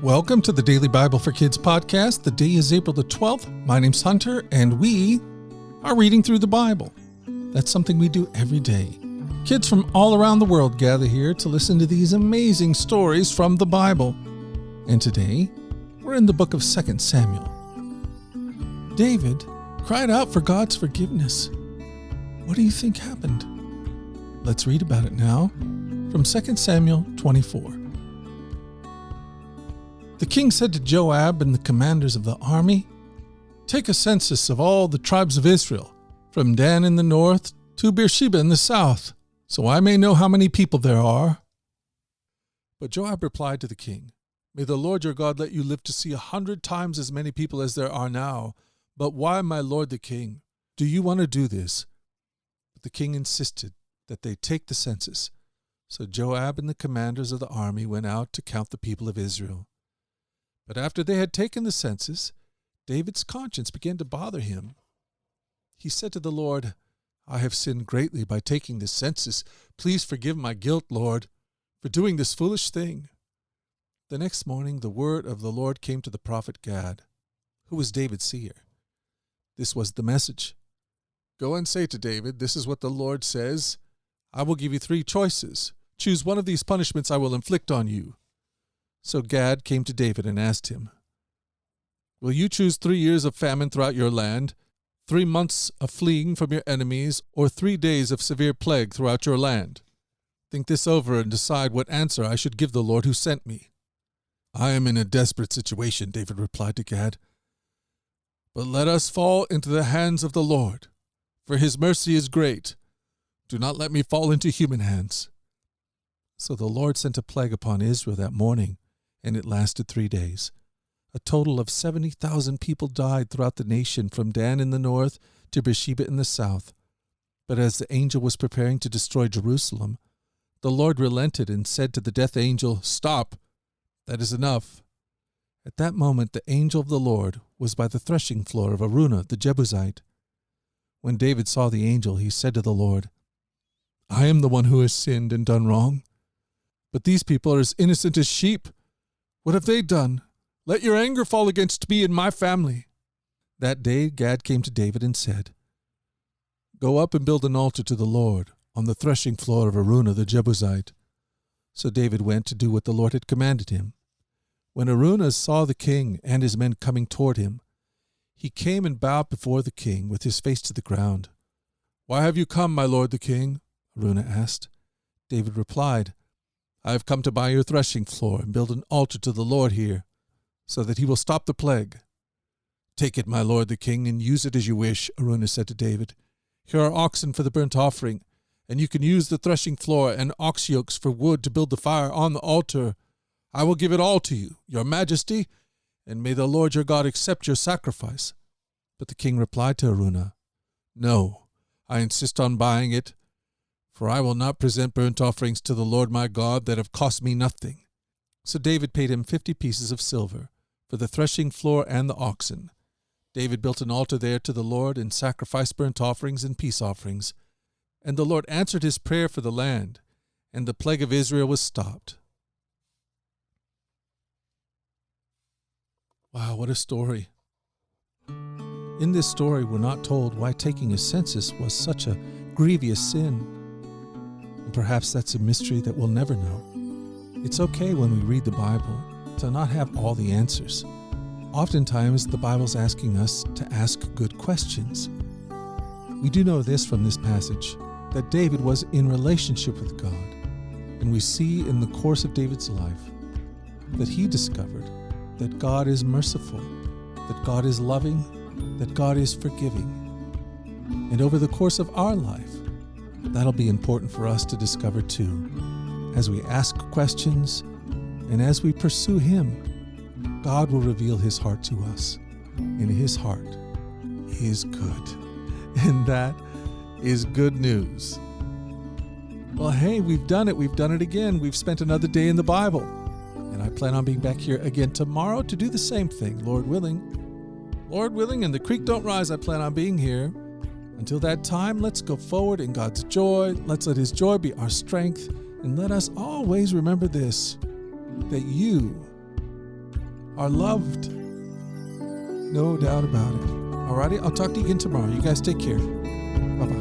Welcome to the Daily Bible for Kids podcast. The day is April the 12th. My name's Hunter, and we are reading through the Bible. That's something we do every day. Kids from all around the world gather here to listen to these amazing stories from the Bible. And today, we're in the book of 2 Samuel. David cried out for God's forgiveness. What do you think happened? Let's read about it now from 2 Samuel 24. The king said to Joab and the commanders of the army, "Take a census of all the tribes of Israel, from Dan in the north to Beersheba in the south, so I may know how many people there are." But Joab replied to the king, "May the Lord your God let you live to see 100 times as many people as there are now. But why, my lord the king, do you want to do this?" But the king insisted that they take the census. So Joab and the commanders of the army went out to count the people of Israel. But after they had taken the census, David's conscience began to bother him. He said to the Lord, "I have sinned greatly by taking this census. Please forgive my guilt, Lord, for doing this foolish thing." The next morning the word of the Lord came to the prophet Gad, who was David's seer. This was the message. "Go and say to David, this is what the Lord says. I will give you 3 choices. Choose one of these punishments I will inflict on you." So Gad came to David and asked him, "Will you choose 3 years of famine throughout your land, 3 months of fleeing from your enemies, or 3 days of severe plague throughout your land? Think this over and decide what answer I should give the Lord who sent me." "I am in a desperate situation," David replied to Gad. "But let us fall into the hands of the Lord, for his mercy is great. Do not let me fall into human hands." So the Lord sent a plague upon Israel that morning, and it lasted 3 days. A total of 70,000 people died throughout the nation, from Dan in the north to Beersheba in the south. But as the angel was preparing to destroy Jerusalem, the Lord relented and said to the death angel, "Stop, that is enough." At that moment the angel of the Lord was by the threshing floor of Araunah the Jebusite. When David saw the angel, he said to the Lord, "I am the one who has sinned and done wrong. But these people are as innocent as sheep. What have they done? Let your anger fall against me and my family." That day Gad came to David and said, "Go up and build an altar to the Lord on the threshing floor of Araunah the Jebusite." So David went to do what the Lord had commanded him. When Araunah saw the king and his men coming toward him, he came and bowed before the king with his face to the ground. "Why have you come, my lord the king?" Araunah asked. David replied, "I have come to buy your threshing floor and build an altar to the Lord here, so that he will stop the plague." "Take it, my lord the king, and use it as you wish," Araunah said to David. "Here are oxen for the burnt offering, and you can use the threshing floor and ox yokes for wood to build the fire on the altar. I will give it all to you, your majesty, and may the Lord your God accept your sacrifice." But the king replied to Araunah, "No, I insist on buying it, for I will not present burnt offerings to the Lord my God that have cost me nothing." So David paid him 50 pieces of silver for the threshing floor and the oxen. David built an altar there to the Lord and sacrificed burnt offerings and peace offerings. And the Lord answered his prayer for the land, and the plague of Israel was stopped. Wow, what a story. In this story, we're not told why taking a census was such a grievous sin. And perhaps that's a mystery that we'll never know. It's okay when we read the Bible to not have all the answers. Oftentimes, the Bible's asking us to ask good questions. We do know this from this passage, that David was in relationship with God. And we see in the course of David's life that he discovered that God is merciful, that God is loving, that God is forgiving. And over the course of our life, that'll be important for us to discover too. As we ask questions and as we pursue Him, God will reveal His heart to us. And His heart is good. And that is good news. Well, hey, we've done it. We've done it again. We've spent another day in the Bible. And I plan on being back here again tomorrow to do the same thing, Lord willing. Lord willing, and the creek don't rise, I plan on being here. Until that time, let's go forward in God's joy. Let's let His joy be our strength. And let us always remember this, that you are loved. No doubt about it. Alrighty, I'll talk to you again tomorrow. You guys take care. Bye-bye.